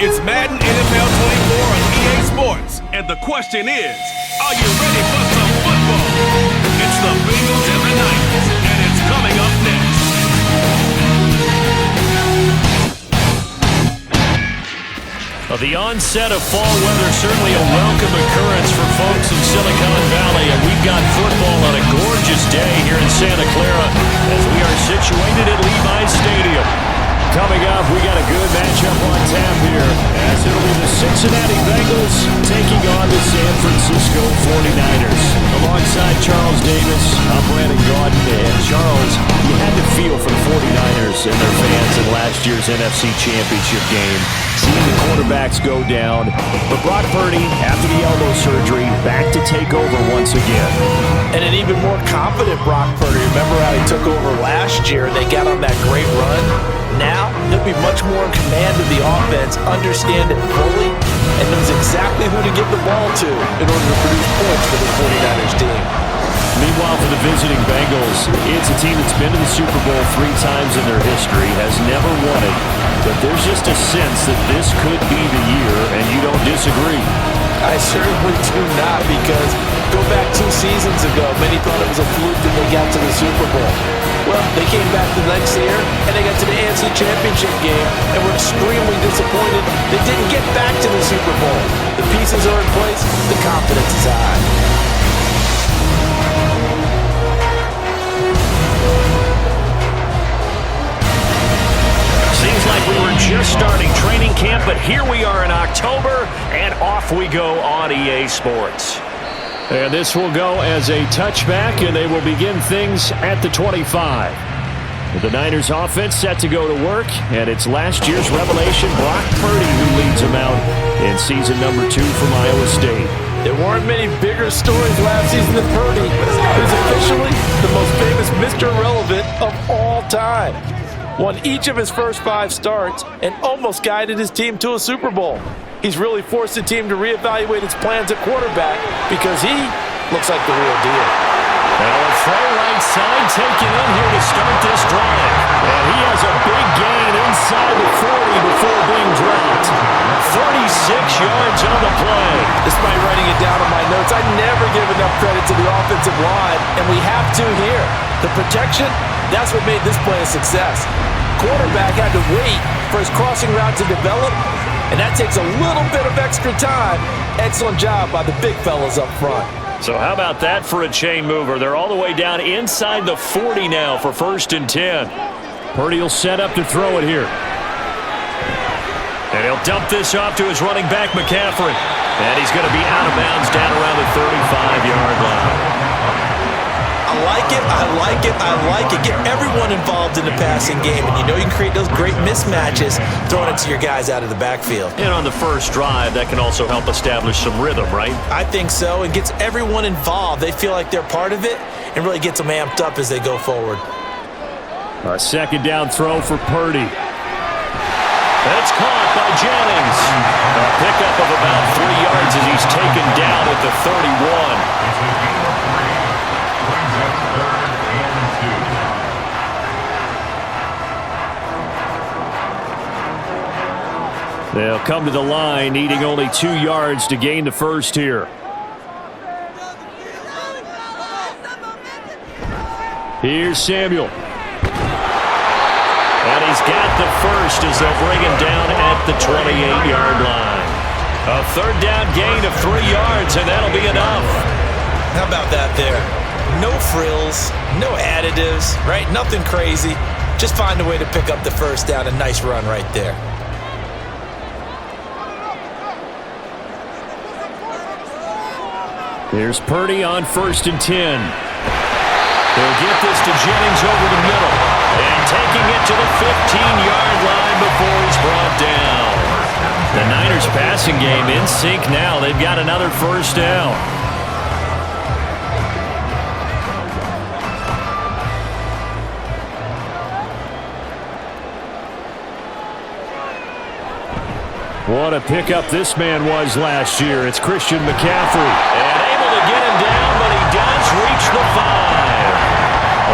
It's Madden NFL 24 on EA Sports. And the question is, are you ready for some football? It's the Bengals and the Niners, and it's coming up next. Well, the onset of fall weather certainly a welcome occurrence for folks in Silicon Valley, and we've got football on a gorgeous day here in Santa Clara as we are situated at Levi's Stadium. Coming up, we got a good matchup on tap here as it'll be the Cincinnati Bengals taking on the San Francisco 49ers. Alongside Charles Davis, I'm Brandon Gaudin, and Charles, you had to feel for the 49ers and their fans in last year's NFC Championship game, seeing the quarterbacks go down. But Brock Purdy, after the elbow surgery, back to take over once again. And an even more confident Brock Purdy. Remember how he took over last year and they got on that great run? Now, he'll be much more in command of the offense, understand it fully, and knows exactly who to give the ball to in order to produce points for the 49ers team. Meanwhile, for the visiting Bengals, it's a team that's been to the Super Bowl 3 times in their history, has never won it, but there's just a sense that this could be the year, and you don't disagree. I certainly do not, because go back 2 seasons ago, many thought it was a fluke that they got to the Super Bowl. Well, they came back the next year, and they got to the NFC Championship game, and were extremely disappointed they didn't get back to the Super Bowl. The pieces are in place, the confidence is high. Seems like we were just starting training camp, but here we are in October, and off we go on EA Sports. And this will go as a touchback, and they will begin things at the 25. With the Niners offense set to go to work, and it's last year's revelation, Brock Purdy, who leads them out in season number 2 from Iowa State. There weren't many bigger stories last season than Purdy. He's officially the most famous Mr. Irrelevant of all time. Won each of his first 5 starts and almost guided his team to a Super Bowl. He's really forced the team to reevaluate its plans at quarterback because he looks like the real deal. Now a throw right side taken in here to start this drive. And he has a big gain inside the 40 before being dropped. 36 yards on the play. Despite writing it down in my notes, I never give enough credit to the offensive line, and we have to here. The protection, that's what made this play a success. Quarterback had to wait for his crossing route to develop, and that takes a little bit of extra time. Excellent job by the big fellas up front. So how about that for a chain mover? They're all the way down inside the 40 now for 1st and 10. Purdy will set up to throw it here. And he'll dump this off to his running back, McCaffrey. And he's going to be out of bounds down around the 35-yard line. I like it, I like it, I like it. Get everyone involved in the passing game, and you know you can create those great mismatches throwing it to your guys out of the backfield. And on the first drive, that can also help establish some rhythm, right? I think so. It gets everyone involved. They feel like they're part of it and really gets them amped up as they go forward. A 2nd down throw for Purdy. That's caught by Jennings. A pickup of about 3 yards as he's taken down at the 31. They'll come to the line, needing only 2 yards to gain the first here. Here's Samuel. And he's got the first as they'll bring him down at the 28-yard line. A 3rd down gain of 3 yards, and that'll be enough. How about that there? No frills, no additives, right? Nothing crazy. Just find a way to pick up the 1st down. A nice run right there. There's Purdy on 1st and 10. They'll get this to Jennings over the middle. And taking it to the 15-yard line before he's brought down. The Niners passing game in sync now. They've got another 1st down. What a pickup this man was last year. It's Christian McCaffrey. And able to get him down, but he does reach the 5.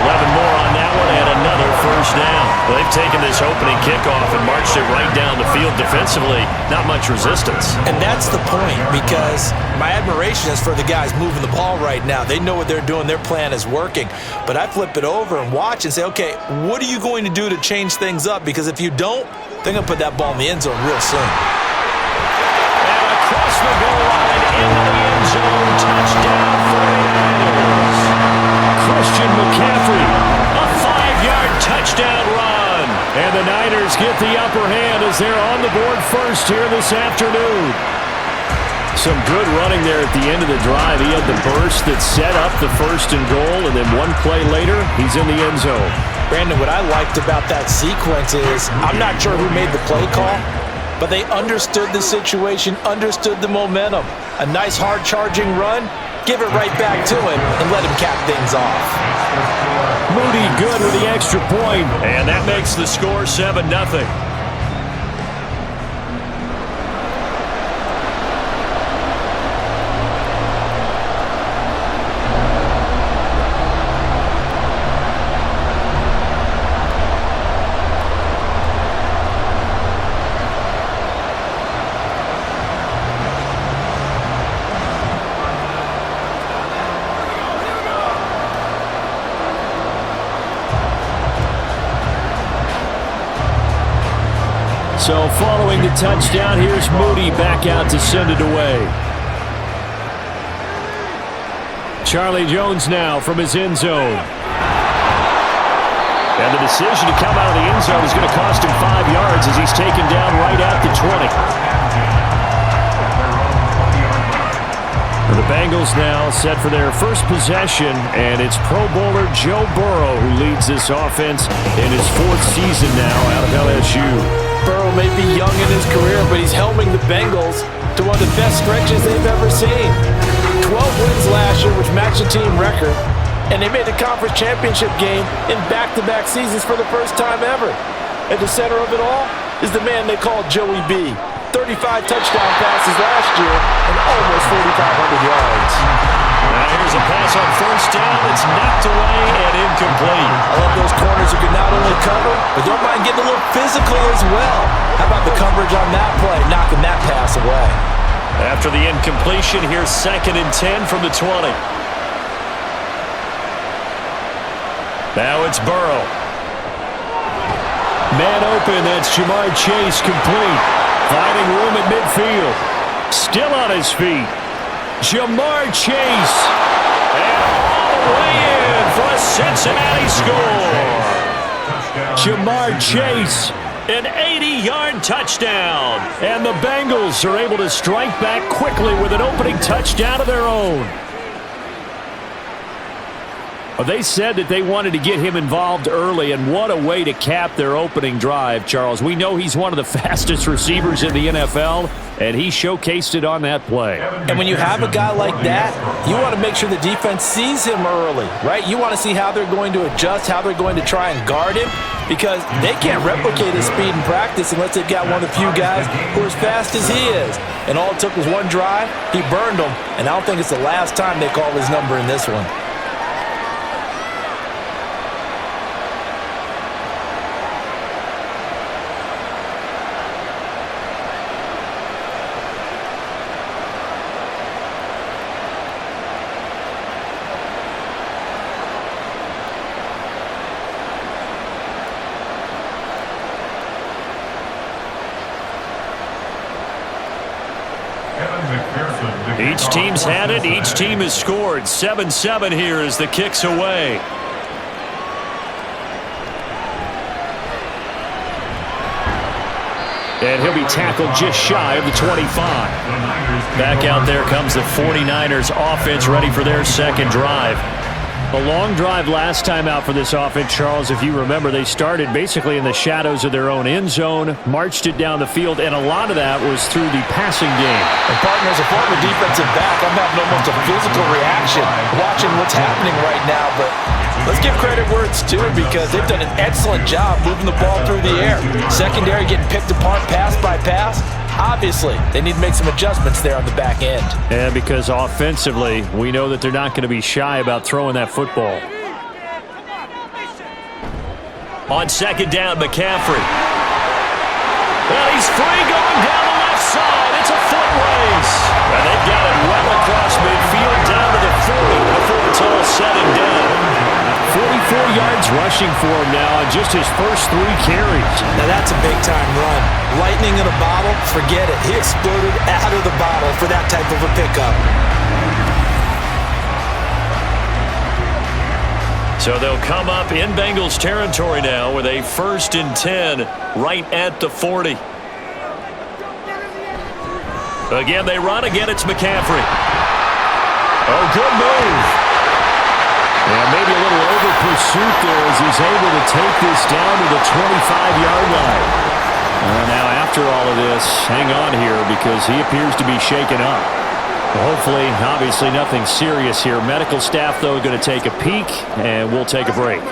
11 more on that one and another 1st down. Well, they've taken this opening kickoff and marched it right down the field defensively. Not much resistance. And that's the point, because my admiration is for the guys moving the ball right now. They know what they're doing. Their plan is working. But I flip it over and watch and say, okay, what are you going to do to change things up? Because if you don't, they're going to put that ball in the end zone real soon. And across the goal line, into the end zone, touchdown 49ers. Christian McCaffrey, a 5-yard touchdown run. And the Niners get the upper hand as they're on the board first here this afternoon. Some good running there at the end of the drive. He had the burst that set up the first and goal, and then one play later, he's in the end zone. Brandon, what I liked about that sequence is I'm not sure who made the play call, but they understood the situation, understood the momentum. A nice hard-charging run, give it right back to him, and let him cap things off. Moody good with the extra point, and that makes the score 7-0. So following the touchdown, here's Moody back out to send it away. Charlie Jones now from his end zone. And the decision to come out of the end zone is going to cost him 5 yards as he's taken down right at the 20. The Bengals now set for their first possession, and it's Pro Bowler Joe Burrow who leads this offense in his 4th season now out of LSU. Burrow may be young in his career, but he's helming the Bengals to one of the best stretches they've ever seen. 12 wins last year, which matched the team record, and they made the conference championship game in back-to-back seasons for the first time ever. At the center of it all is the man they call Joey B. 35 touchdown passes last year and almost 4,500 yards. Now here's a pass on first down. It's knocked away and incomplete. I love those corners who can not only cover, but don't mind getting a little physical as well. How about the coverage on that play, knocking that pass away? After the incompletion, here's 2nd and 10 from the 20. Now it's Burrow. Man open, that's Jamar Chase complete. Finding room at midfield. Still on his feet. Jamar Chase. And all the way in for a Cincinnati score. Jamar Chase, an 80-yard touchdown. And the Bengals are able to strike back quickly with an opening touchdown of their own. Well, they said that they wanted to get him involved early, and what a way to cap their opening drive, Charles. We know he's one of the fastest receivers in the NFL, and he showcased it on that play. And when you have a guy like that, you want to make sure the defense sees him early, right? You want to see how they're going to adjust, how they're going to try and guard him, because they can't replicate his speed in practice unless they've got one of the few guys who are as fast as he is. And all it took was one drive. He burned them, and I don't think it's the last time they call his number in this one. Each team's had it. Each team has scored. 7-7 here as the kick's away. And he'll be tackled just shy of the 25. Back out there comes the 49ers offense ready for their second drive. A long drive last time out for this offense, Charles. If you remember, they started basically in the shadows of their own end zone, marched it down the field, and a lot of that was through the passing game. And partner, as a former defensive back, I'm having almost a physical reaction watching what's happening right now. But let's give credit where it's due, because they've done an excellent job moving the ball through the air. Secondary getting picked apart pass by pass. Obviously, they need to make some adjustments there on the back end. And because offensively, we know that they're not going to be shy about throwing that football. On second down, McCaffrey. Well, he's free going down the left side. It's a foot race. And they've got it well across midfield down to the 40 before it's all said and done. 44 yards rushing for him now on just his first 3 carries. Now that's a big-time run. Lightning in a bottle, forget it. He exploded out of the bottle for that type of a pickup. So they'll come up in Bengals territory now with a 1st and 10 right at the 40. Again, they run. Again, it's McCaffrey. Oh, good move. Yeah, maybe a little over-pursuit there as he's able to take this down to the 25-yard line. Now, after all of this, hang on here because he appears to be shaken up. Well, hopefully, obviously, nothing serious here. Medical staff, though, going to take a peek, and we'll take a break.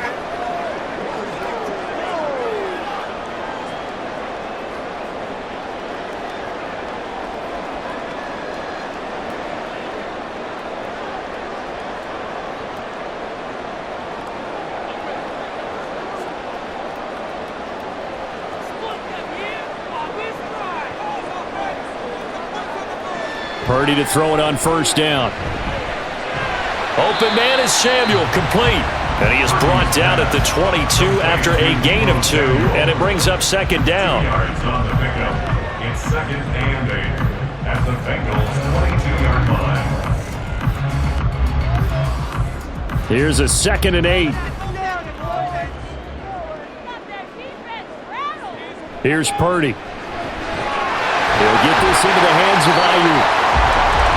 Purdy to throw it on 1st down. Open man is Samuel, complete. And he is brought down at the 22 after a gain of 2, and it brings up 2nd down. Yards on the pickup. It's 2nd and 8 at the Bengals 22-yard line. Here's a 2nd and 8. Here's Purdy. He'll get this into the hands of Ayuk.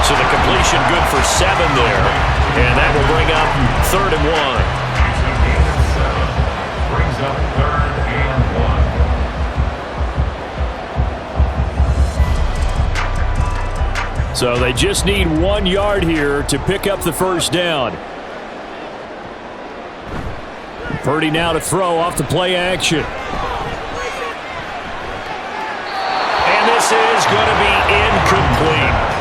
So the completion good for 7 there. And that will bring up 3rd and 1. Brings up 3rd and 1. So they just need 1 yard here to pick up the 1st down. Purdy now to throw off the play action. And this is going to be incomplete.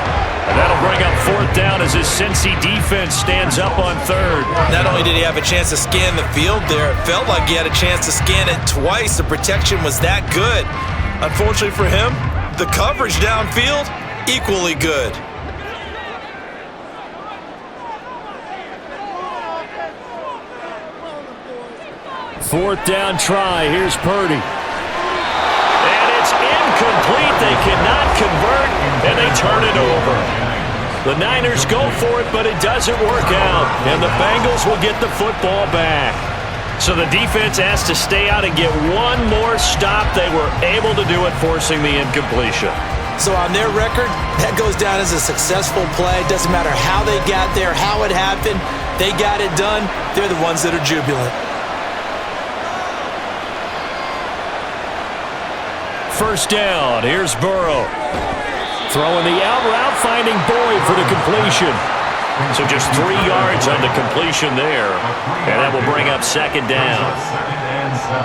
And that'll bring up 4th down as his Cincy defense stands up on 3rd. Not only did he have a chance to scan the field there, it felt like he had a chance to scan it twice. The protection was that good. Unfortunately for him, the coverage downfield, equally good. 4th down try. Here's Purdy. And it's incomplete. They cannot convert, and they turn it over. The Niners go for it, but it doesn't work out, and the Bengals will get the football back. So the defense has to stay out and get one more stop. They were able to do it, forcing the incompletion. So on their record, that goes down as a successful play. Doesn't matter how they got there, how it happened. They got it done. They're the ones that are jubilant. 1st down. Here's Burrow. Throwing the out route, finding Boyd for the completion. So just 3 yards on the completion there. And that will bring up 2nd down. 2nd and 7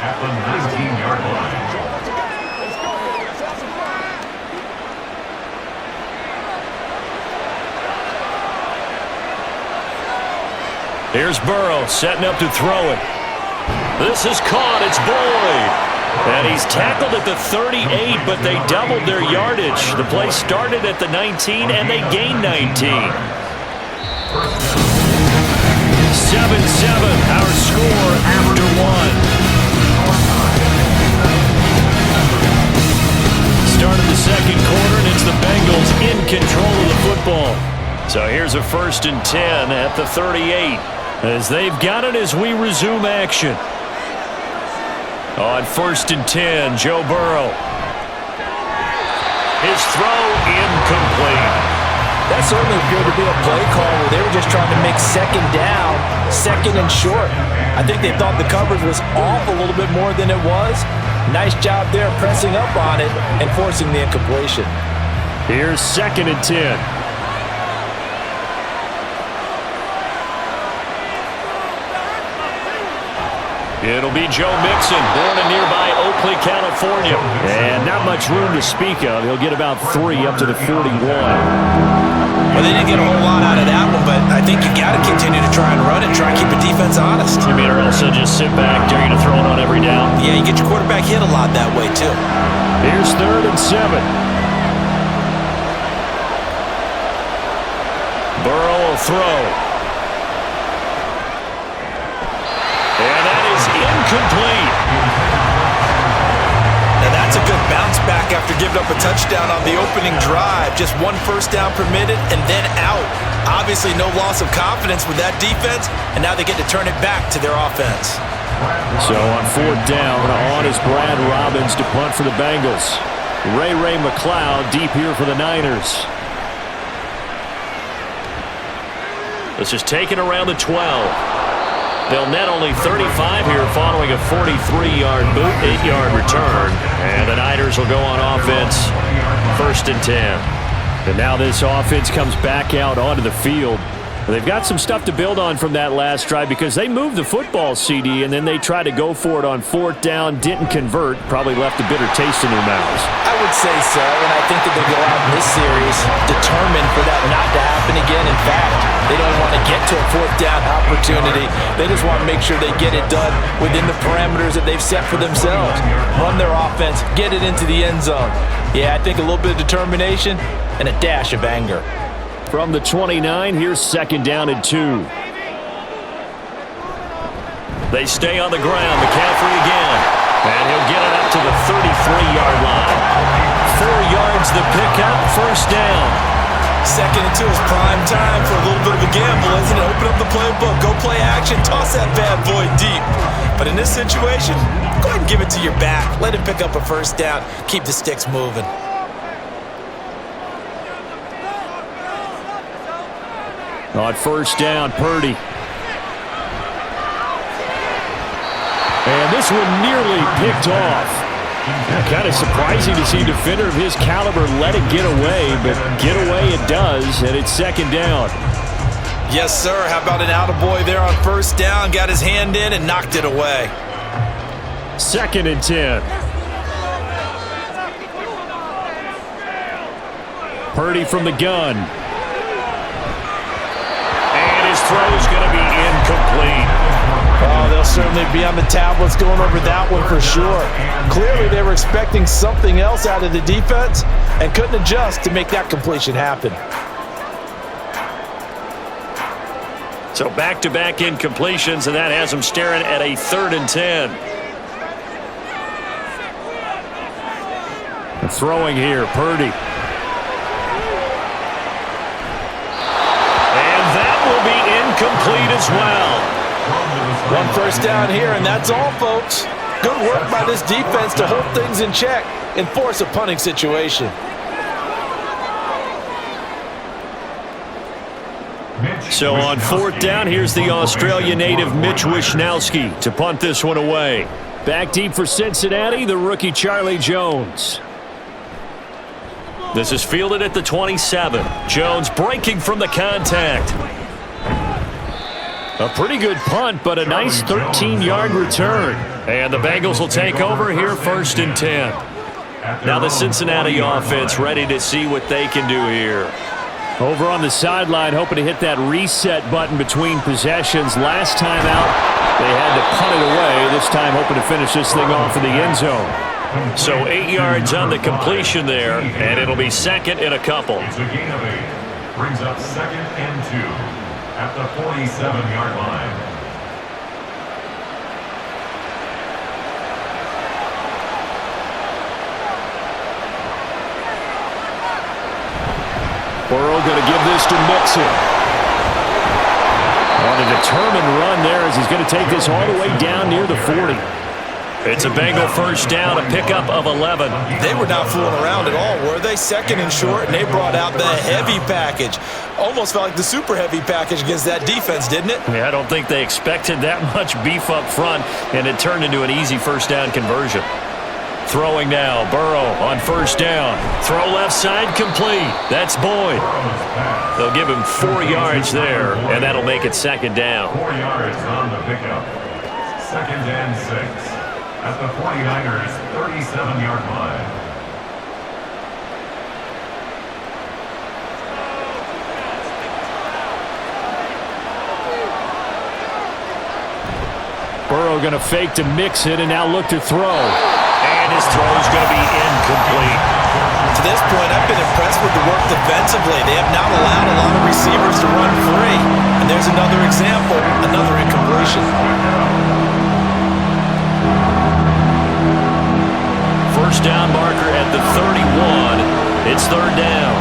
at the 19-yard line. Here's Burrow setting up to throw it. This is caught. It's Boyd. And he's tackled at the 38, but they doubled their yardage. The play started at the 19, and they gained 19. 7-7, our score after 1. Start of the 2nd quarter, and it's the Bengals in control of the football. So here's a 1st and 10 at the 38. As they've got it as we resume action. On 1st and 10, Joe Burrow. His throw incomplete. That certainly appeared to be a play call where they were just trying to make 2nd down, 2nd and short. I think they thought the coverage was off a little bit more than it was. Nice job there pressing up on it and forcing the incompletion. Here's 2nd and 10. It'll be Joe Mixon, born in nearby Oakley, California. And not much room to speak of. He'll get about 3 up to the 41. Well, they didn't get a whole lot out of that one, but I think you got to continue to try and run it, try and keep the defense honest. You mean, or else they'll just sit back, dare you to throw it on every down? Yeah, you get your quarterback hit a lot that way, too. Here's 3rd and 7. Burrow will throw. And that is incomplete. Now that's a good bounce back after giving up a touchdown on the opening drive. Just 1 first down permitted and then out. Obviously no loss of confidence with that defense, and now they get to turn it back to their offense. So on 4th down, on is Brad Robbins to punt for the Bengals. Ray McCloud deep here for the Niners. This is taken around the 12. They'll net only 35 here following a 43-yard boot, 8-yard return. And the Niners will go on offense, 1st and 10. And now this offense comes back out onto the field. They've got some stuff to build on from that last drive because they moved the football, CD, and then they tried to go for it on 4th down, didn't convert, probably left a bitter taste in their mouths. I would say so, and I think that they go out in this series determined for that not to happen again. In fact, they don't want to get to a 4th down opportunity. They just want to make sure they get it done within the parameters that they've set for themselves. Run their offense, get it into the end zone. Yeah, I think a little bit of determination and a dash of anger. From the 29, here's 2nd down and 2. They stay on the ground. McCaffrey again. And he'll get it up to the 33-yard line. 4 yards the pickup, 1st down. 2nd and 2 is prime time for a little bit of a gamble, isn't it? Open up the playbook, go play action, toss that bad boy deep. But in this situation, go ahead and give it to your back. Let him pick up a 1st down. Keep the sticks moving. On 1st down, Purdy. And this one nearly picked off. Kind of surprising to see a defender of his caliber let it get away, but get away it does, and it's 2nd down. Yes, sir. How about an attaboy there on 1st down? Got his hand in and knocked it away. 2nd and 10. Purdy from the gun. His throw is going to be incomplete. Oh, they'll certainly be on the tablets going over that one for sure. Clearly, they were expecting something else out of the defense and couldn't adjust to make that completion happen. So back-to-back incompletions, and that has them staring at a 3rd and 10. And throwing here, Purdy. Complete as well. 1 first down here, and that's all, folks. Good work by this defense to hold things in check and force a punting situation. So on 4th down, here's the Australia native Mitch Wishnowsky to punt this one away. Back deep for Cincinnati, the rookie Charlie Jones. This is fielded at the 27. Jones breaking from the contact. A pretty good punt, but a nice 13-yard return. And the Bengals will take over here, 1st and 10. Now the Cincinnati offense ready to see what they can do here. Over on the sideline, hoping to hit that reset button between possessions. Last time out, they had to punt it away. This time, hoping to finish this thing off in the end zone. So 8 yards on the completion there, and it'll be 2nd and a couple. It's a gain of 8. Brings up 2nd and 2. At the 47-yard line. Burrow going to give this to Mixon. On a determined run there as he's going to take this all the way down near the 40. It's a Bengal 1st down, a pickup of 11. They were not fooling around at all, were they? 2nd and short, and they brought out the heavy package. Almost felt like the super heavy package against that defense, didn't it? Yeah, I don't think they expected that much beef up front, and it turned into an easy 1st down conversion. Throwing now, Burrow on 1st down. Throw left side, complete. That's Boyd. They'll give him 4 yards there, and that'll make it 2nd down. 4 yards on the pickup. second and 6 at the 49ers' 37-yard line. Burrow going to fake to mix it and now look to throw. And his throw is going to be incomplete. To this point, I've been impressed with the work defensively. They have not allowed a lot of receivers to run free. And there's another example, another incompletion. First down marker at the 31. It's third down.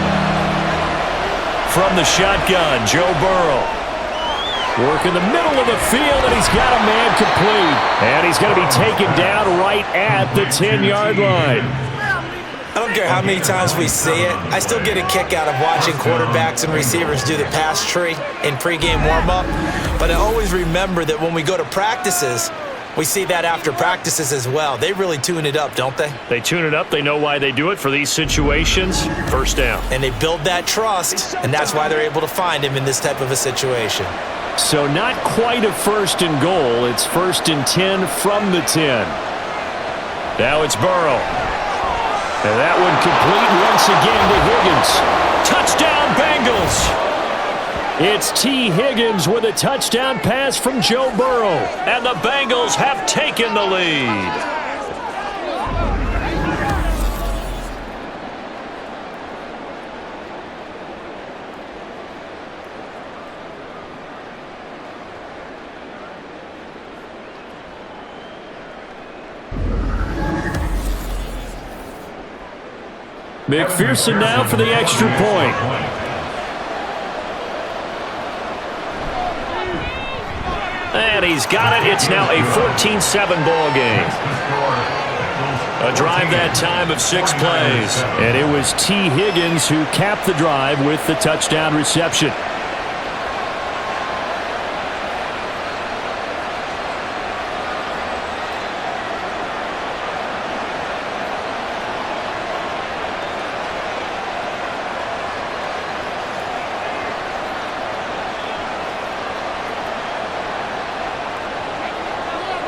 From the shotgun, Joe Burrow. Work in the middle of the field, and he's got a man complete. And he's going to be taken down right at the 10-yard line. I don't care how many times we see it. I still get a kick out of watching quarterbacks and receivers do the pass tree in pregame warm-up. But I always remember that when we go to practices, we see that after practices as well. They really tune it up, don't they? They tune it up. They know why they do it for these situations. First down. And they build that trust, and that's why they're able to find him in this type of a situation. So not quite a first and goal. It's first and 10 from the 10. Now it's Burrow. And that one complete once again to Higgins. Touchdown, Bengals! It's T. Higgins with a touchdown pass from Joe Burrow. And the Bengals have taken the lead. McPherson now for the extra point. And he's got it. It's now a 14-7 ball game. A drive that time of 6 plays. And it was T. Higgins who capped the drive with the touchdown reception.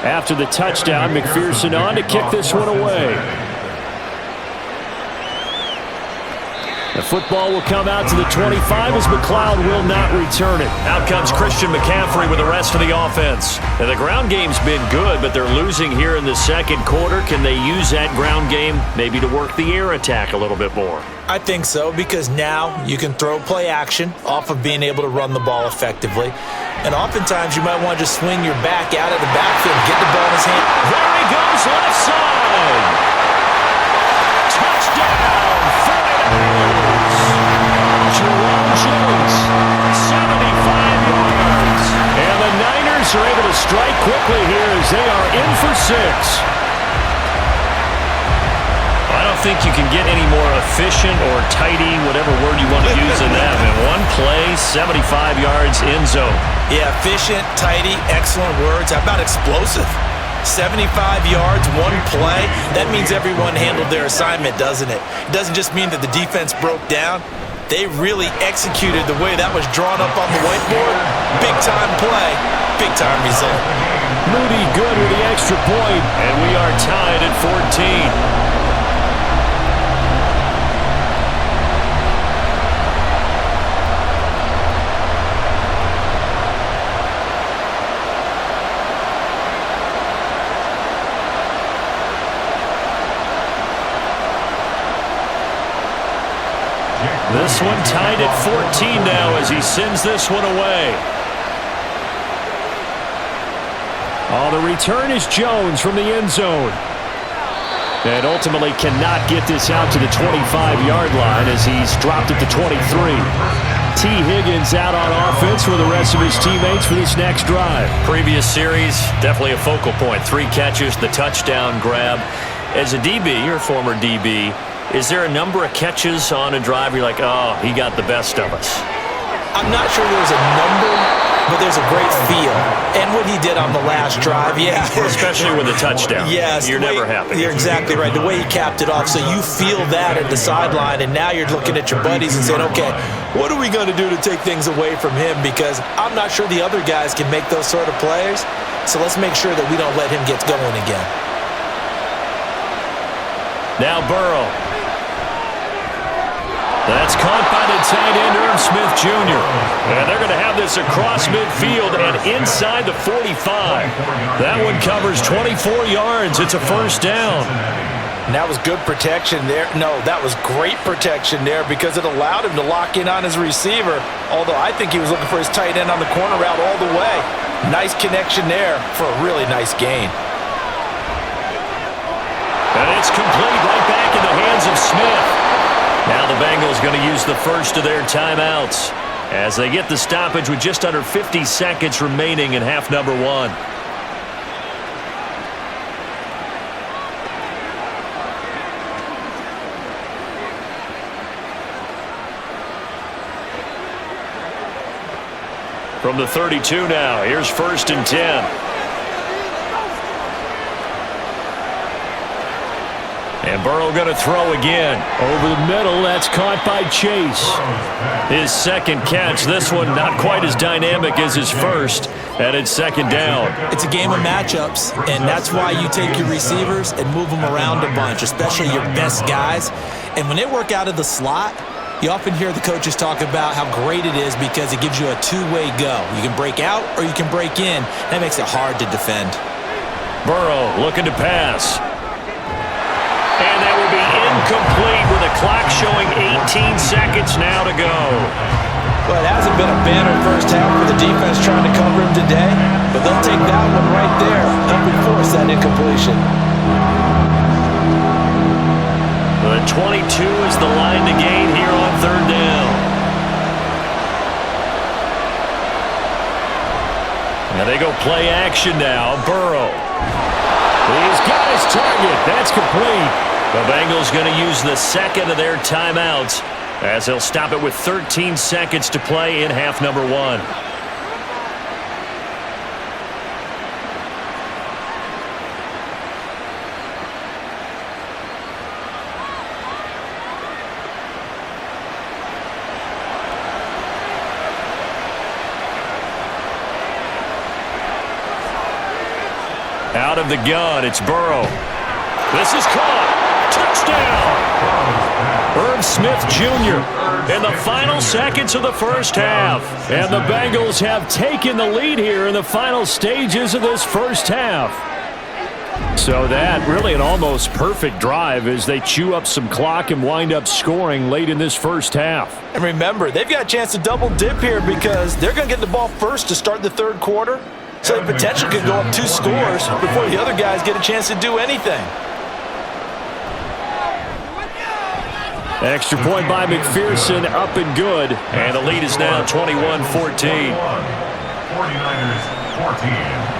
After the touchdown, McPherson on to kick this one away. The football will come out to the 25 as McLeod will not return it. Out comes Christian McCaffrey with the rest of the offense. Now, the ground game's been good, but they're losing here in the second quarter. Can they use that ground game maybe to work the air attack a little bit more? I think so, because now you can throw play action off of being able to run the ball effectively. And oftentimes you might want to just swing your back out of the backfield, get the ball in his hand. There he goes, left side. Touchdown, 49ers. Jerome Jones, 75 yards. And the Niners are able to strike quickly here as they are in for 6. I don't think you can get any more efficient or tidy, whatever word you want to use in that. In one play, 75 yards in zone. Yeah, efficient, tidy, excellent words. How about explosive? 75 yards, one play. That means everyone handled their assignment, doesn't it? It doesn't just mean that the defense broke down. They really executed the way that was drawn up on the whiteboard. Big-time play, big-time result. Moody good with the extra point. And we are tied at 14. This one tied at 14 now as he sends this one away. Oh, the return is Jones from the end zone. And ultimately cannot get this out to the 25-yard line as he's dropped at the 23. T. Higgins out on offense for the rest of his teammates for this next drive. Previous series, definitely a focal point. 3 catches, the touchdown grab. As a DB, you're a former DB, is there a number of catches on a drive you're like, oh, he got the best of us? I'm not sure there's a number, but there's a great feel. And what he did on the last drive, yeah. Especially with a touchdown. Yes. You're never happy. You're exactly right. The way he capped it off. So you feel that at the sideline, and now you're looking at your buddies and saying, okay, what are we going to do to take things away from him? Because I'm not sure the other guys can make those sort of plays. so let's make sure that we don't let him get going again. Now Burrow. That's caught by the tight end, Irv Smith Jr. And they're going to have this across midfield and inside the 45. That one covers 24 yards. It's a first down. And that was good protection there. No, that was great protection there because it allowed him to lock in on his receiver, although I think he was looking for his tight end on the corner route all the way. Nice connection there for a really nice gain. And it's complete right back in the hands of Smith. Now the Bengals going to use the first of their timeouts as they get the stoppage with just under 50 seconds remaining in half number one. From the 32 now, here's 1st and 10. And Burrow going to throw again. Over the middle, that's caught by Chase. His second catch, this one not quite as dynamic as his first, and it's 2nd down. It's a game of matchups, and that's why you take your receivers and move them around a bunch, especially your best guys. And when they work out of the slot, you often hear the coaches talk about how great it is because it gives you a two-way go. You can break out or you can break in. That makes it hard to defend. Burrow looking to pass. And that will be incomplete with the clock showing 18 seconds now to go. Well, it hasn't been a banner first half for the defense trying to cover him today, but they'll take that one right there, helping force that incompletion. The 22 is the line to gain here on 3rd down. Now they go play action now. Burrow. He's got his target. That's complete. The Bengals going to use the second of their timeouts as they'll stop it with 13 seconds to play in half number one. Out of the gun, it's Burrow. This is caught. Touchdown! Irv Smith Jr. in the final seconds of the first half. And the Bengals have taken the lead here in the final stages of this first half. So that really an almost perfect drive as they chew up some clock and wind up scoring late in this first half. And remember, they've got a chance to double dip here because they're going to get the ball first to start the 3rd quarter. So they potentially could go up 2 scores before the other guys get a chance to do anything. Extra point by McPherson, up and good. And the lead is now 21-14. 49ers 14.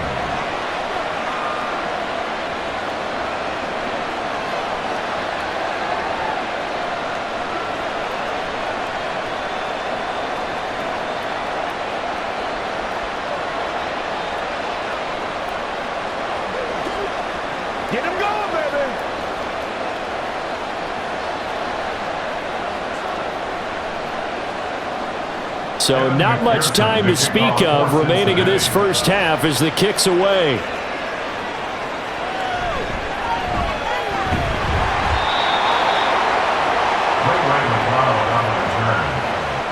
Get him going, baby. So not much time to speak of remaining in this first half as the kick's away.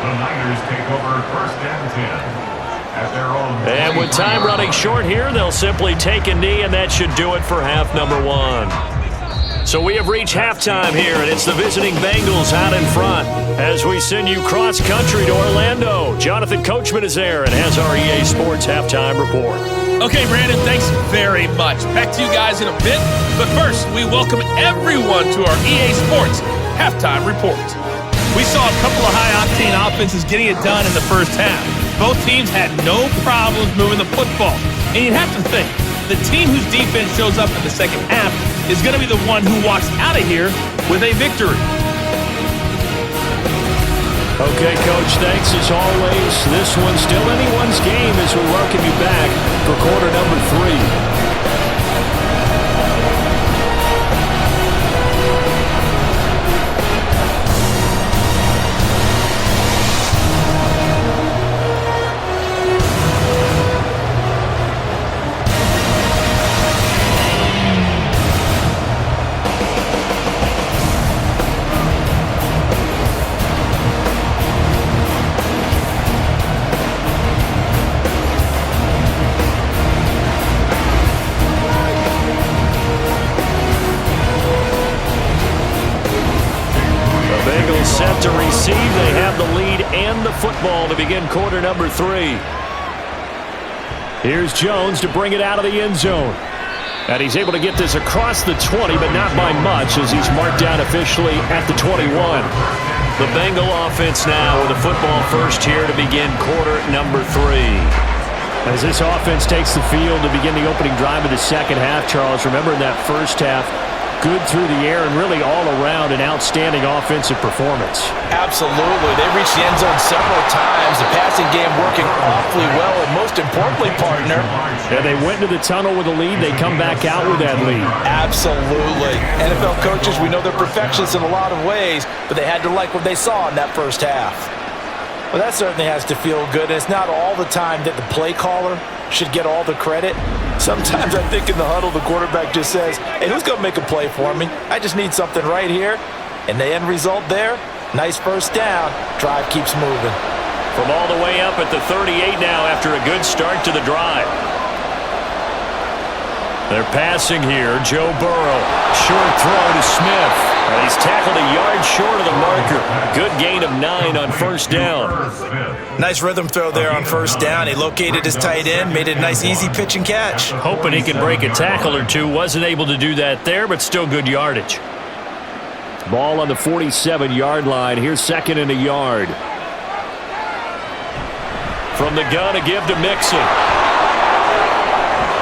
The Niners take over 1st and 10. At their own. And with time running short here, they'll simply take a knee, and that should do it for half number one. So we have reached halftime here, and it's the visiting Bengals out in front as we send you cross-country to Orlando. Jonathan Coachman is there and has our EA Sports halftime report. Okay, Brandon, thanks very much. Back to you guys in a bit. But first, we welcome everyone to our EA Sports halftime report. We saw a couple of high-octane offenses getting it done in the first half. Both teams had no problems moving the football. And you'd have to think, the team whose defense shows up in the second half is going to be the one who walks out of here with a victory. Okay, Coach, thanks as always. This one's still anyone's game as we welcome you back for quarter number 3. to receive. They have the lead and the football to begin quarter number 3. Here's Jones to bring it out of the end zone. And he's able to get this across the 20, but not by much as he's marked down officially at the 21. The Bengal offense now with a football first here to begin quarter number 3. As this offense takes the field to begin the opening drive of the second half, Charles, remember in that first half, good through the air and really all around an outstanding offensive performance. Absolutely. They reached the end zone several times. The passing game working awfully well, and most importantly, partner. Yeah, they went into the tunnel with a lead. They come back out with that lead. Absolutely. NFL coaches, we know they're perfectionists in a lot of ways, but they had to like what they saw in that first half. Well, that certainly has to feel good, and it's not all the time that the play caller should get all the credit. Sometimes I think in the huddle, the quarterback just says, hey, who's going to make a play for me? I just need something right here. And the end result there, nice first down. Drive keeps moving. From all the way up at the 38 now after a good start to the drive. They're passing here. Joe Burrow. Short throw to Smith. And he's tackled a yard short of the marker. Good gain of 9 on first down. Nice rhythm throw there on first down. He located his tight end, made it a nice easy pitch and catch. Hoping he can break a tackle or two. Wasn't able to do that there, but still good yardage. Ball on the 47-yard line. Here's second and a yard. From the gun, a give to Mixon.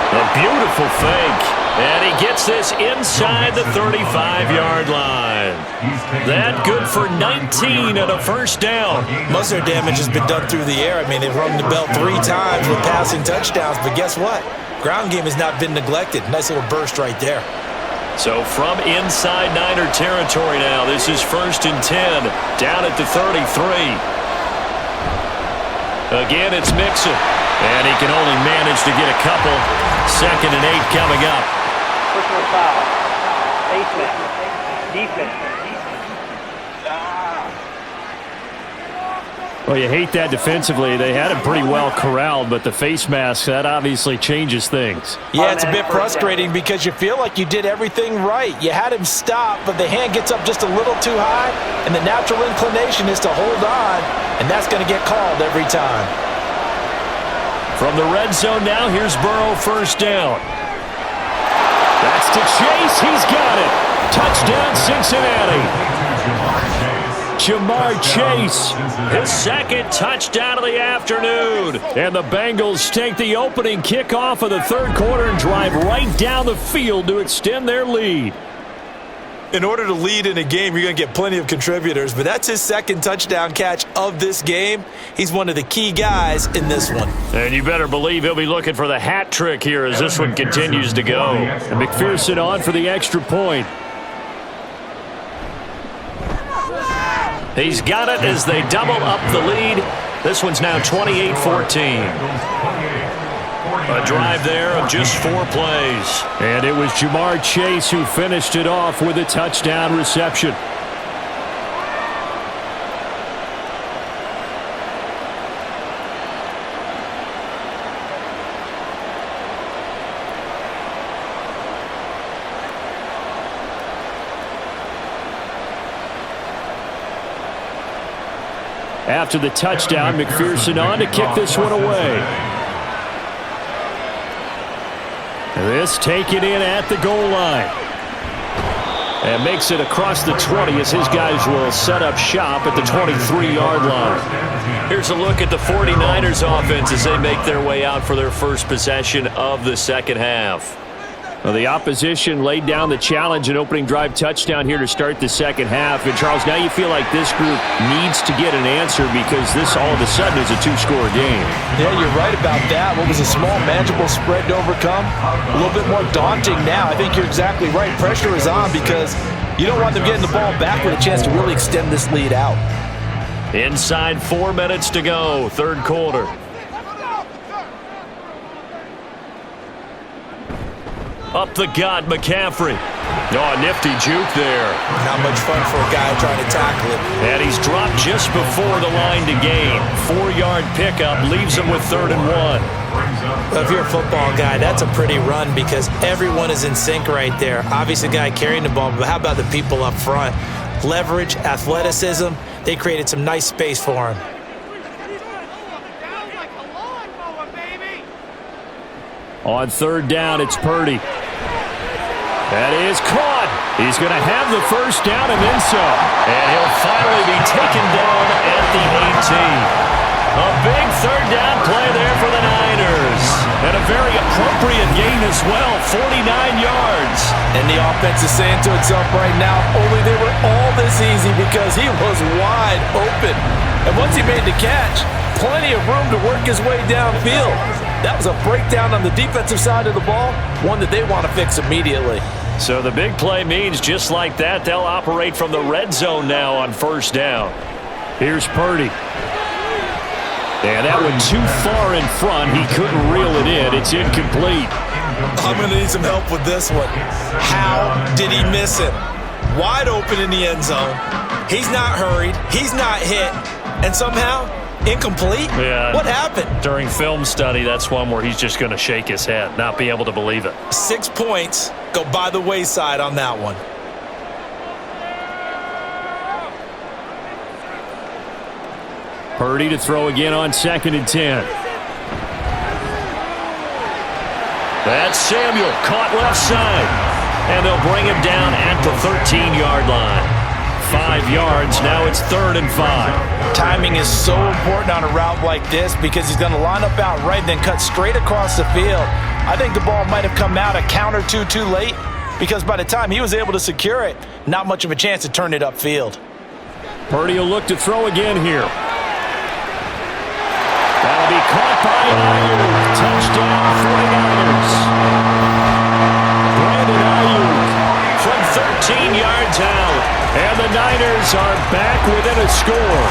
A beautiful fake. And he gets this inside the 35-yard line. That good for 19 and a first down. Most of their damage has been done through the air. I mean, they've rung the bell 3 times with passing touchdowns, but guess what? Ground game has not been neglected. Nice little burst right there. So from inside Niner territory now, this is first and 10, down at the 33. Again, it's Mixon, and he can only manage to get a couple. Second and 8 coming up. Personal foul. Face mask. Defense. Well, you hate that defensively. They had him pretty well corralled, but the face mask, that obviously changes things. Yeah, it's a bit frustrating because you feel like you did everything right. You had him stop, but the hand gets up just a little too high, and the natural inclination is to hold on, and that's going to get called every time. From the red zone now, here's Burrow first down. That's to Chase. He's got it. Touchdown, Cincinnati. Jamar Chase, his second touchdown of the afternoon. And the Bengals take the opening kickoff of the third quarter and drive right down the field to extend their lead. In order to lead in a game, you're going to get plenty of contributors, but that's his second touchdown catch of this game. He's one of the key guys in this one. And you better believe he'll be looking for the hat trick here as this one continues to go. And McPherson on for the extra point. He's got it as they double up the lead. This one's now 28-14. A drive there of just 4 plays. And it was Jamar Chase who finished it off with a touchdown reception. After the touchdown, McPherson on to kick this one away. This taken in at the goal line. And makes it across the 20 as his guys will set up shop at the 23-yard line. Here's a look at the 49ers offense as they make their way out for their first possession of the second half. Well, the opposition laid down the challenge and opening drive touchdown here to start the second half. And, Charles, now you feel like this group needs to get an answer because this all of a sudden is a 2-score game. Yeah, you're right about that. What was a small, manageable spread to overcome? A little bit more daunting now. I think you're exactly right. Pressure is on because you don't want them getting the ball back with a chance to really extend this lead out. Inside 4 minutes to go, third quarter. Up the gut, McCaffrey. Oh, nifty juke there. Not much fun for a guy trying to tackle it. And he's dropped just before the line to gain. 4-yard pickup leaves him with 3rd and 1. Well, if you're a football guy, that's a pretty run because everyone is in sync right there. Obviously, the guy carrying the ball, but how about the people up front? Leverage, athleticism, they created some nice space for him. On third down, it's Purdy. That is caught. He's going to have the first down and then some. And he'll finally be taken down at the 18. A big third down play there for the Niners. And a very appropriate gain as well, 49 yards. And the offense is saying to itself right now, only they were all this easy because he was wide open. And once he made the catch, plenty of room to work his way downfield. That was a breakdown on the defensive side of the ball, one that they want to fix immediately. So the big play means just like that, they'll operate from the red zone now on first down. Here's Purdy. And that one too far in front. He couldn't reel it in. It's incomplete. I'm going to need some help with this one. How did he miss it? Wide open in the end zone. He's not hurried. He's not hit. And somehow, incomplete? Yeah. What happened? During film study, that's one where he's just going to shake his head, not be able to believe it. 6 points go by the wayside on that one. Purdy to throw again on 2nd and 10. That's Samuel, caught left side. And they'll bring him down at the 13-yard line. 5 yards, now it's 3rd and 5. Timing is so important on a route like this because he's going to line up out right and then cut straight across the field. I think the ball might have come out a count or two too late because by the time he was able to secure it, not much of a chance to turn it upfield. Purdy will look to throw again here. That'll be caught by Ayuk. Touchdown 49ers. Brandon Ayuk from 13 yards out. And the Niners are back within a score.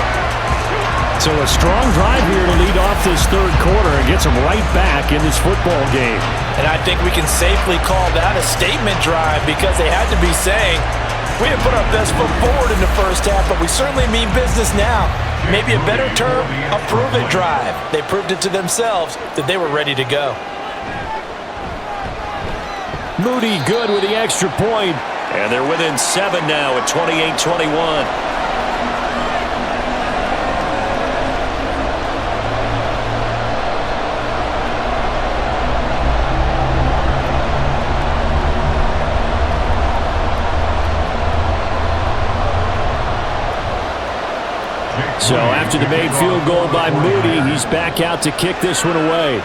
So a strong drive here to lead off this third quarter and gets them right back in this football game. And I think we can safely call that a statement drive because they had to be saying, we didn't put our best foot forward in the first half, but we certainly mean business now. Maybe a better term, a prove-it drive. They proved it to themselves that they were ready to go. Moody good with the extra point. And they're within 7 now at 28-21. So after the made field goal by Moody, he's back out to kick this one away.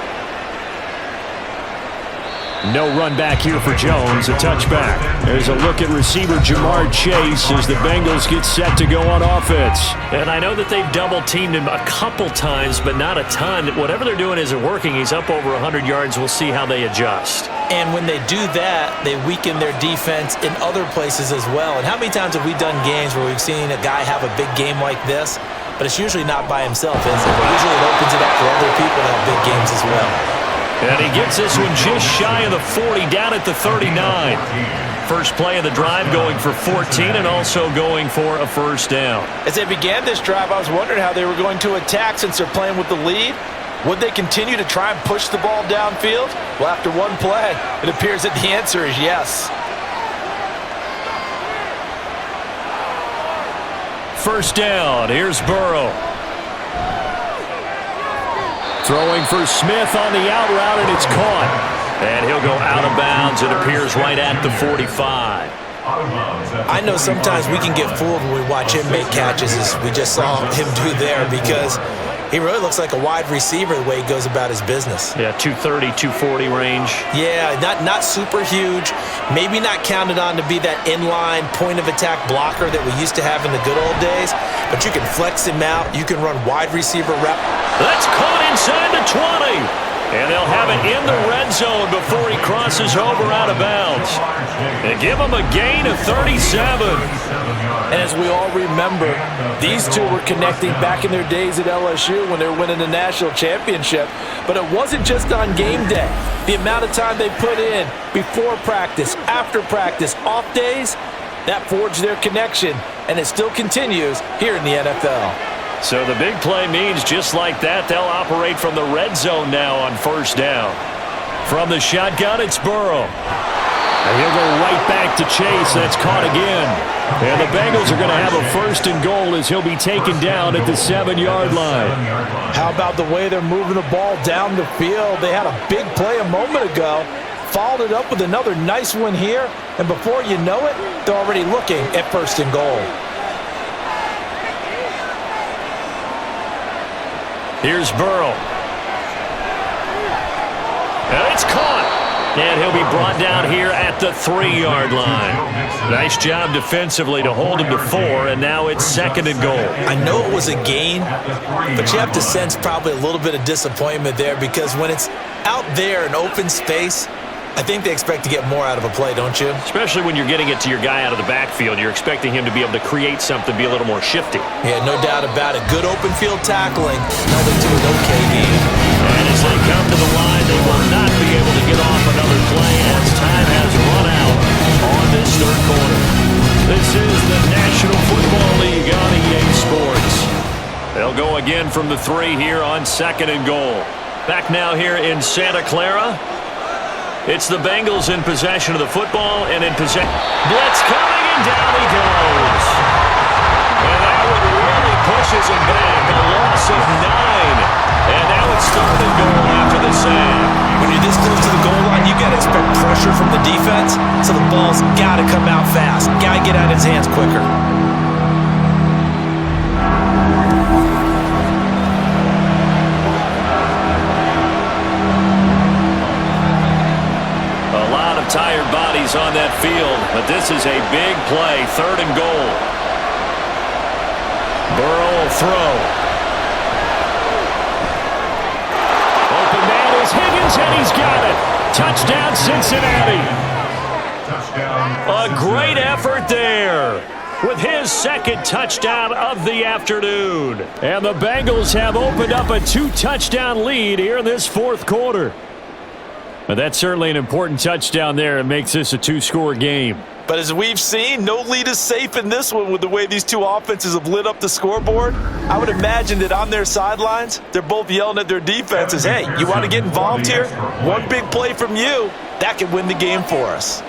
No run back here for Jones, a touchback. There's a look at receiver Jamar Chase as the Bengals get set to go on offense. And I know that they've double-teamed him a couple times, but not a ton. Whatever they're doing isn't working. He's up over 100 yards. We'll see how they adjust. And when they do that, they weaken their defense in other places as well. And how many times have we done games where we've seen a guy have a big game like this, but it's usually not by himself, is it? Usually it opens it up for other people to have big games as well. And he gets this one just shy of the 40, down at the 39. First play of the drive going for 14 and also going for a first down. As they began this drive, I was wondering how they were going to attack since they're playing with the lead. Would they continue to try and push the ball downfield? Well, after one play, it appears that the answer is yes. First down, here's Burrow. Throwing for Smith on the out route, and it's caught. And he'll go out of bounds. It appears right at the 45. I know sometimes we can get fooled when we watch him make catches, as we just saw him do there, because he really looks like a wide receiver the way he goes about his business. Yeah, 230, 240 range. Yeah, not super huge. Maybe not counted on to be that inline point-of-attack blocker that we used to have in the good old days, but you can flex him out. You can run wide receiver rep. That's caught inside the 20. And they'll have it in the red zone before he crosses over out of bounds. They give him a gain of 37. And as we all remember, these two were connecting back in their days at LSU when they were winning the national championship. But it wasn't just on game day. The amount of time they put in before practice, after practice, off days, that forged their connection. And it still continues here in the NFL. So the big play means just like that, they'll operate from the red zone now on first down. From the shotgun, it's Burrow. He'll go right back to chase. That's caught again. And the Bengals are going to have a 1st and goal as he'll be taken down at the 7-yard line. How about the way they're moving the ball down the field? They had a big play a moment ago, followed it up with another nice one here, and before you know it, they're already looking at 1st and goal. Here's Burrow. And it's caught. And he'll be brought down here at the 3-yard line. Nice job defensively to hold him to 4, and now it's 2nd and goal. I know it was a gain, but you have to sense probably a little bit of disappointment there because when it's out there in open space, I think they expect to get more out of a play, don't you? Especially when you're getting it to your guy out of the backfield. You're expecting him to be able to create something, be a little more shifty. Yeah, no doubt about it. Good open field tackling. Now they do an okay game. And as they come to the line, they will not be able to get off another play as time has run out on this 3rd quarter. This is the National Football League on EA Sports. They'll go again from the 3 here on 2nd and goal. Back now here in Santa Clara. It's the Bengals in possession of the football and in possession. Blitz coming, and down he goes. And that one really pushes him back. A loss of 9. And now it's 3rd and goal after the sack. When you're this close to the goal line, you got to expect pressure from the defense, so the ball's got to come out fast. Got to get out of his hands quicker. A lot of tired bodies on that field, but this is a big play. 3rd and goal. Burrow will throw. Higgins, and he's got it. Touchdown, Cincinnati. A great effort there with his 2nd touchdown of the afternoon. And the Bengals have opened up a 2-touchdown lead here in this 4th quarter. But that's certainly an important touchdown there. It makes this a 2-score game. But as we've seen, no lead is safe in this one with the way these two offenses have lit up the scoreboard. I would imagine that on their sidelines, they're both yelling at their defenses, hey, you want to get involved here? One big play from you, that could win the game for us.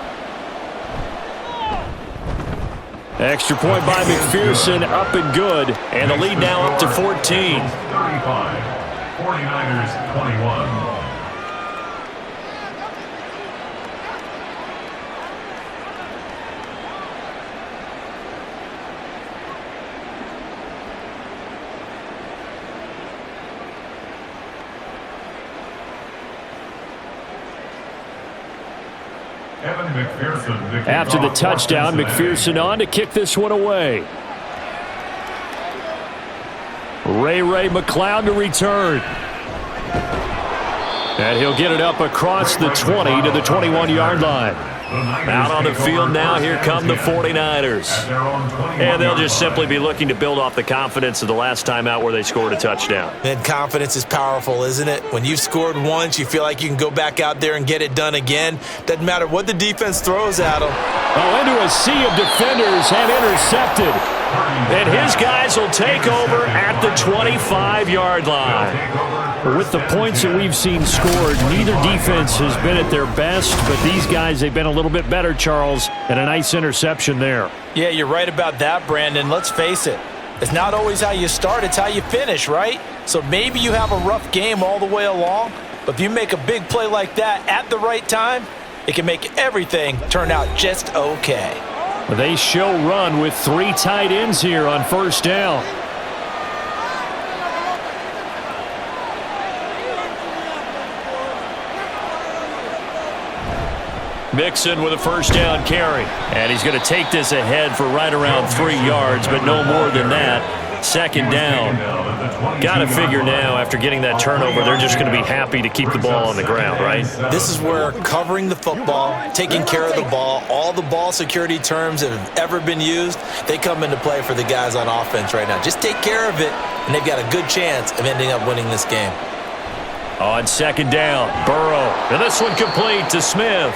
Extra point by McPherson, up and good. And the lead now up to 14. 35, 49ers 21. After the touchdown, McPherson on to kick this one away. Ray McCloud to return. And he'll get it up across the 20 to the 21-yard line. Out on the field now, here come the 49ers. And they'll just simply be looking to build off the confidence of the last time out where they scored a touchdown. And confidence is powerful, isn't it? When you've scored once, you feel like you can go back out there and get it done again. Doesn't matter what the defense throws at them. Oh, into a sea of defenders and intercepted. And his guys will take over at the 25-yard line. With the points that we've seen scored, neither defense has been at their best, but these guys, they've been a little bit better, Charles, and a nice interception there. Yeah, you're right about that, Brandon. Let's face it. It's not always how you start, it's how you finish, right? So maybe you have a rough game all the way along, but if you make a big play like that at the right time, it can make everything turn out just okay. They show run with 3 tight ends here on 1st down. Mixon with a 1st down carry. And he's going to take this ahead for right around 3 yards, but no more than that. 2nd down. Got to figure now, after getting that turnover, they're just going to be happy to keep the ball on the ground, right? This is where covering the football, taking care of the ball, all the ball security terms that have ever been used, they come into play for the guys on offense right now. Just take care of it, and they've got a good chance of ending up winning this game. On 2nd down, Burrow. And this one complete to Smith.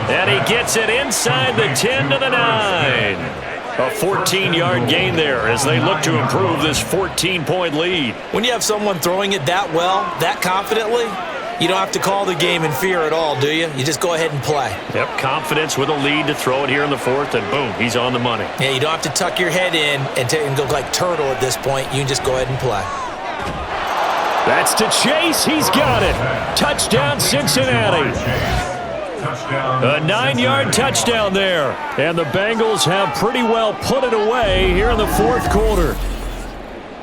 And he gets it inside the 10 to the 9. A 14-yard gain there as they look to improve this 14-point lead. When you have someone throwing it that well, that confidently, You don't have to call the game in fear at all, do you? You just go ahead and play. Yep, confidence with a lead to throw it here in the fourth, and boom, he's on the money. Yeah, you don't have to tuck your head in and go like turtle at this point. You can just go ahead and play. That's to Chase. He's got it. Touchdown, Cincinnati. A 9-yard touchdown there. And the Bengals have pretty well put it away here in the fourth quarter.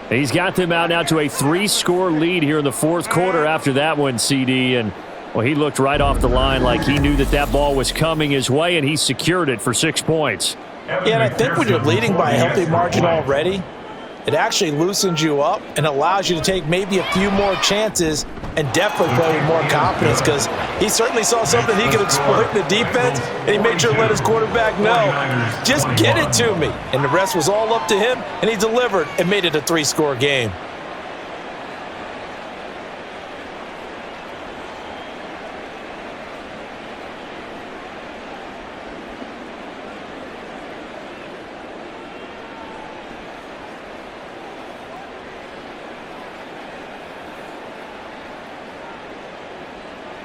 He's got them out now to a 3-score lead here in the fourth quarter after that one, CD. And, well, he looked right off the line like he knew that ball was coming his way, and he secured it for 6 points. Yeah, and I think when you're leading by a healthy margin already, it actually loosens you up and allows you to take maybe a few more chances and definitely play with more confidence, because he certainly saw something he could exploit in the defense, and he made sure to let his quarterback know, just get it to me. And the rest was all up to him, and he delivered and made it a 3-score game.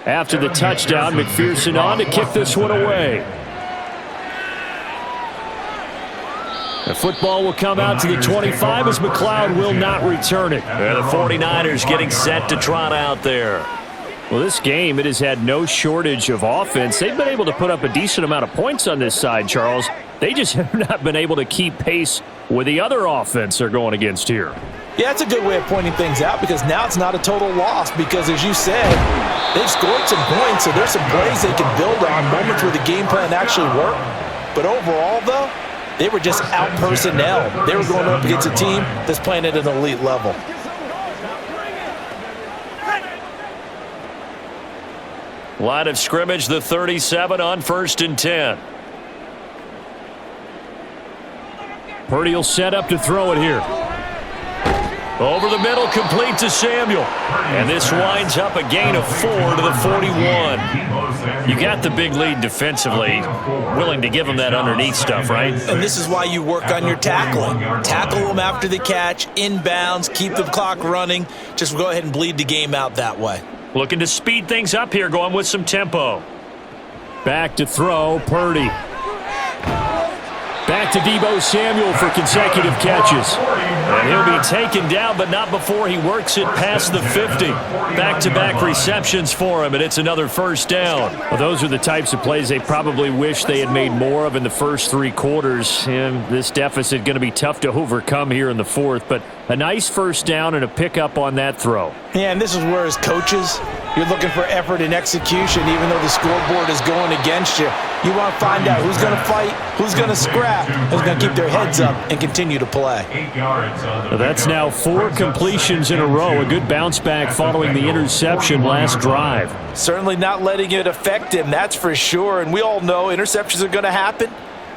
After the touchdown, McPherson on to kick this one away. The football will come out to the 25 as McLeod will not return it. And the 49ers getting set to trot out there. Well, this game, it has had no shortage of offense. They've been able to put up a decent amount of points on this side, Charles. They just have not been able to keep pace with the other offense they're going against here. Yeah, that's a good way of pointing things out, because now it's not a total loss, because as you said, they've scored some points, so there's some plays they can build on, moments where the game plan actually worked. But overall, though, they were just out-personnel. They were going up against a team that's playing at an elite level. Line of scrimmage, the 37 on 1st and 10. Purdy will set up to throw it here. Over the middle, complete to Samuel. And this winds up a gain of 4 to the 41. You got the big lead defensively. Willing to give them that underneath stuff, right? And this is why you work on your tackling. Tackle them after the catch, inbounds, keep the clock running. Just go ahead and bleed the game out that way. Looking to speed things up here, going with some tempo. Back to throw, Purdy. Back to Deebo Samuel for consecutive catches. And he'll be taken down, but not before he works it past the 50. Back-to-back receptions for him, and it's another first down. Well, those are the types of plays they probably wish they had made more of in the first 3 quarters. And this deficit going to be tough to overcome here in the fourth, but a nice first down and a pickup on that throw. Yeah, and this is where as coaches, you're looking for effort and execution, even though the scoreboard is going against you. You want to find out who's going to fight, who's going to scrap, who's going to keep their heads up and continue to play. That's now 4 completions in a row. A good bounce back following the interception last drive. Certainly not letting it affect him, that's for sure. And we all know interceptions are going to happen.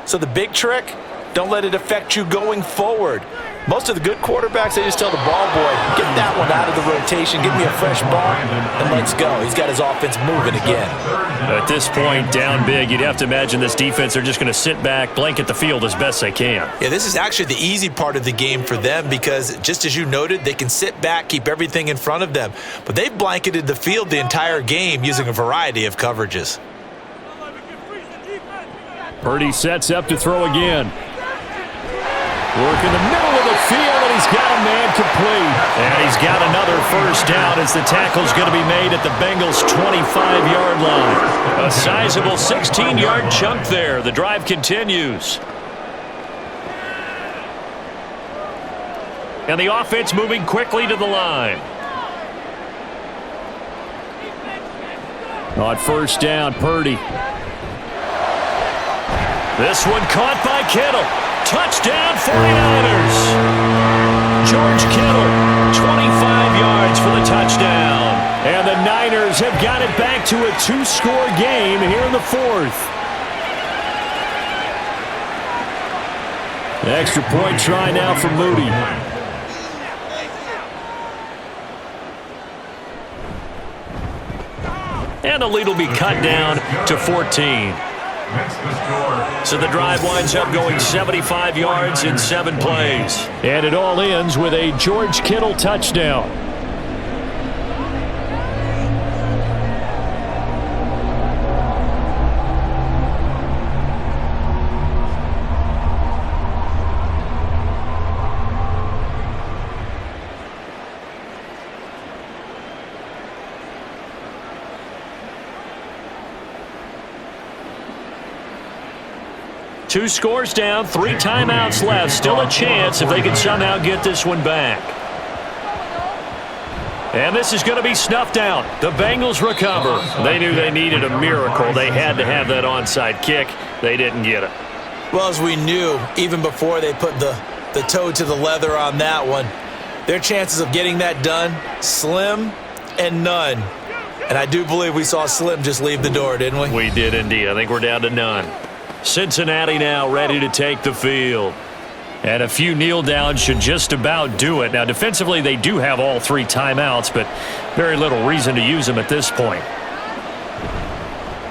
So the big trick, don't let it affect you going forward. Most of the good quarterbacks, they just tell the ball boy, get that one out of the rotation, give me a fresh ball, and let's go. He's got his offense moving again. At this point, down big, you'd have to imagine this defense are just going to sit back, blanket the field as best they can. Yeah, this is actually the easy part of the game for them, because just as you noted, they can sit back, keep everything in front of them. But they've blanketed the field the entire game using a variety of coverages. Purdy sets up to throw again. Work in the middle of the field, and he's got a man complete. And he's got another first down as the tackle's going to be made at the Bengals' 25-yard line. A sizable 16-yard chunk there. The drive continues. And the offense moving quickly to the line. On first down, Purdy. This one caught by Kittle. Touchdown, 49ers. George Kittle, 25 yards for the touchdown. And the Niners have got it back to a 2-score game here in the fourth. The extra point try now for Moody. And the lead will be cut down to 14. So the drive winds up going 75 yards in 7 plays. And it all ends with a George Kittle touchdown. 2 scores down, 3 timeouts left. Still a chance if they can somehow get this one back. And this is going to be snuffed out. The Bengals recover. They knew they needed a miracle. They had to have that onside kick. They didn't get it. Well, as we knew, even before they put the toe to the leather on that one, their chances of getting that done, slim and none. And I do believe we saw Slim just leave the door, didn't we? We did indeed. I think we're down to none. Cincinnati now ready to take the field. And a few kneel downs should just about do it. Now, defensively, they do have all 3 timeouts, but very little reason to use them at this point.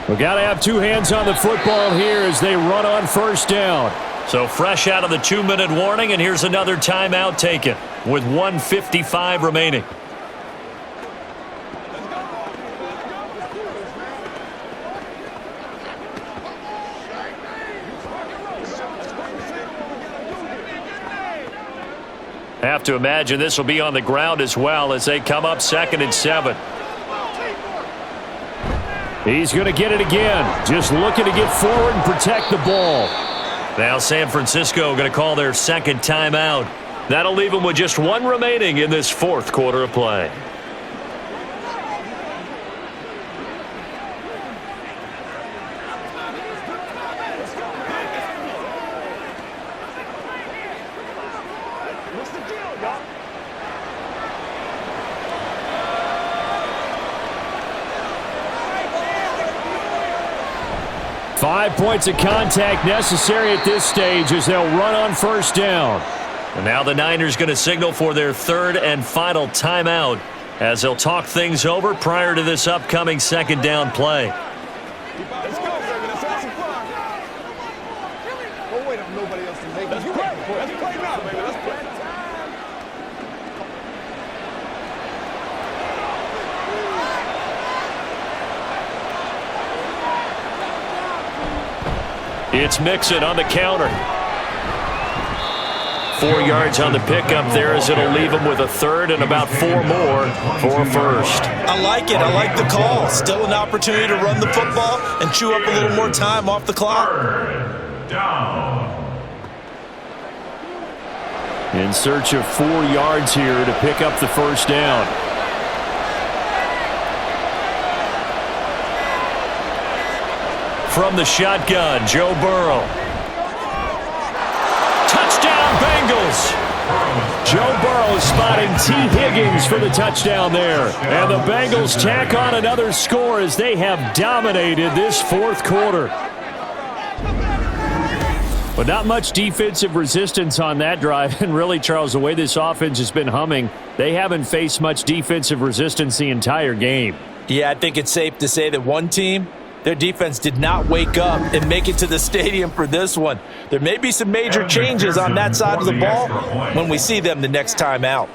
We've got to have 2 hands on the football here as they run on first down. So fresh out of the 2-minute warning, and here's another timeout taken with 1:55 remaining. Have to imagine this will be on the ground as well as they come up 2nd and 7. He's going to get it again. Just looking to get forward and protect the ball. Now San Francisco going to call their 2nd timeout. That'll leave them with just 1 remaining in this 4th quarter of play. What's the deal, y'all? 5 points of contact necessary at this stage as they'll run on first down. And now the Niners going to signal for their 3rd and final timeout as they'll talk things over prior to this upcoming 2nd down play. Let's go, baby. Let's have some fun. Don't wait on nobody else to make it. Let's play. Let's play now, baby. Let's play. It's Mixon on the counter. 4 yards on the pickup there as it'll leave him with a 3rd and about 4 more for a 1st. I like it. I like the call. Still an opportunity to run the football and chew up a little more time off the clock. 3rd down. In search of 4 yards here to pick up the first down. From the shotgun, Joe Burrow. Touchdown, Bengals! Joe Burrow spotting T. Higgins for the touchdown there. And the Bengals tack on another score as they have dominated this 4th quarter. But not much defensive resistance on that drive. And really, Charles, the way this offense has been humming, they haven't faced much defensive resistance the entire game. Yeah, I think it's safe to say that one team, their defense did not wake up and make it to the stadium for this one. There may be some major changes on that side of the ball when we see them the next time out.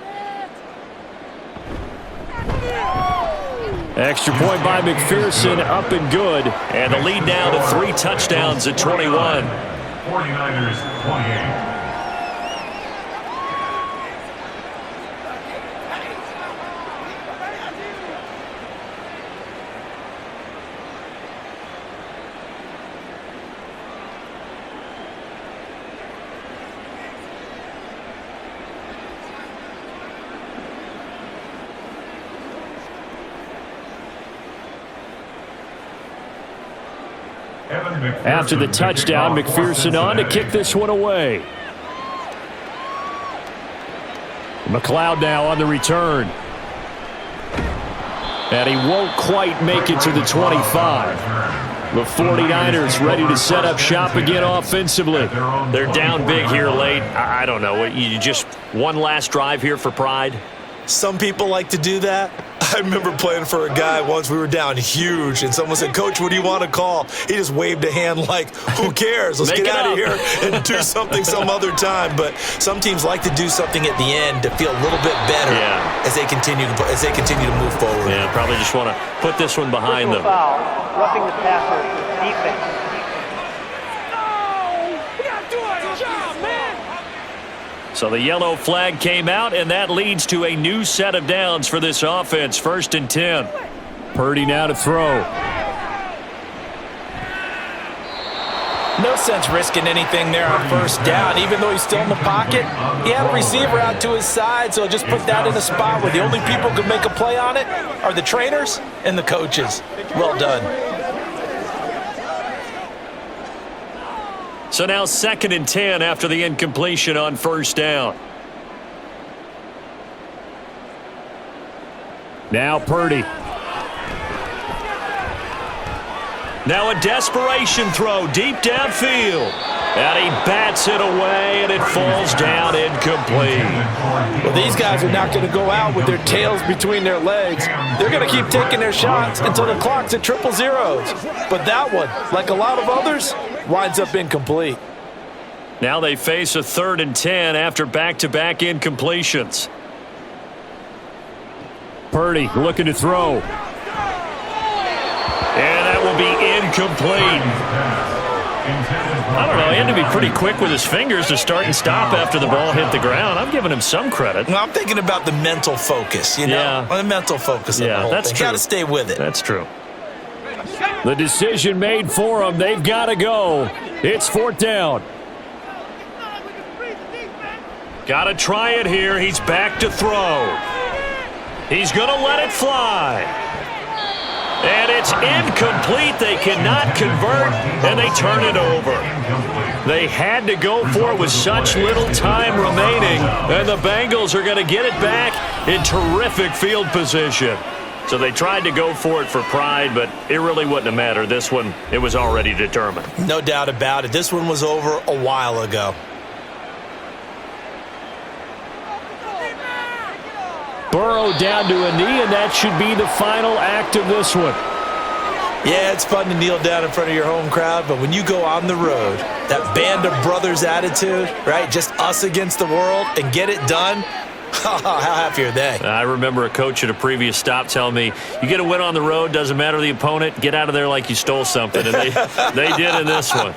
Extra point by McPherson, up and good. And the lead now to 3 touchdowns at 21. 49ers 28. After the touchdown, McPherson on to kick this one away. McLeod now on the return. And he won't quite make it to the 25. The 49ers ready to set up shop again offensively. They're down big here late. I don't know. You just one last drive here for pride? Some people like to do that. I remember playing for a guy once. We were down huge, and someone said, "Coach, what do you want to call?" He just waved a hand like, "Who cares? Let's get out of here and do something some other time." But some teams like to do something at the end to feel a little bit better as they continue to move forward. Yeah, probably just want to put this one behind them. Foul. Roughing the passer. Defense. So the yellow flag came out, and that leads to a new set of downs for this offense. 1st and 10. Purdy now to throw. No sense risking anything there on first down. Even though he's still in the pocket, he had a receiver out to his side, so just put that in a spot where the only people who can make a play on it are the trainers and the coaches. Well done. So now 2nd and 10 after the incompletion on first down. Now Purdy. Now a desperation throw deep downfield. And he bats it away, and it falls down incomplete. Well, these guys are not going to go out with their tails between their legs. They're going to keep taking their shots until the clock's at 000. But that one, like a lot of others, winds up incomplete. Now they face a 3rd and 10 after back-to-back incompletions. Purdy looking to throw. And that will be incomplete. I don't know. He had to be pretty quick with his fingers to start and stop after the ball hit the ground. I'm giving him some credit. Well, I'm thinking about the mental focus, you know? Yeah. The mental focus of the whole that's thing. true. Got to stay with it. That's true. The decision made for them. They've got to go. It's 4th down. Got to try it here. He's back to throw. He's going to let it fly. And it's incomplete. They cannot convert, and they turn it over. They had to go for it with such little time remaining, and the Bengals are going to get it back in terrific field position. So they tried to go for it for pride, but it really wouldn't have mattered. This one, it was already determined. No doubt about it. This one was over a while ago. Burrow down to a knee, and that should be the final act of this one. Yeah, it's fun to kneel down in front of your home crowd, but when you go on the road, that band of brothers attitude, right? Just us against the world and get it done. How happy are they? I remember a coach at a previous stop telling me, you get a win on the road, doesn't matter the opponent, get out of there like you stole something. And they did in this one.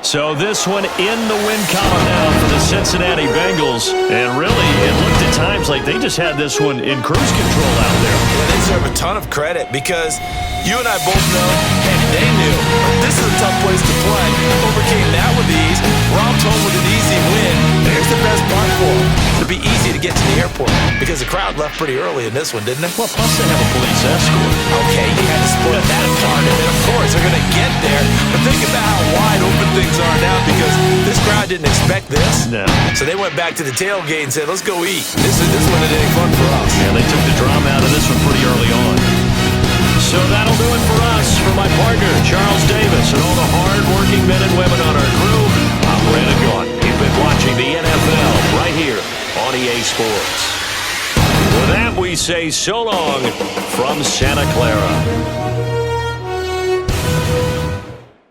So this one in the win column now for the Cincinnati Bengals. And really, it looked at times like they just had this one in cruise control out there. Yeah, they deserve a ton of credit because you and I both know, and they knew, this is a tough place to play. Overcame that with ease. Romped home with an easy win. And here's the best part for them. It'd be easy to get to the airport because the crowd left pretty early in this one, didn't it? Well, plus they have a police escort. Okay, you had to split that part. And of course, they're going to get there. But think about how wide open things are now because this crowd didn't expect this. No. So they went back to the tailgate and said, let's go eat. This one isn't any fun for us. Yeah, they took the drama out of this one pretty early on. So that'll do it for us. For my partner, Charles Davis, and all the hard-working men and women on our crew, I'm Brandon Gaughan. You've been watching the NFL right here on EA Sports. With that, we say so long from Santa Clara.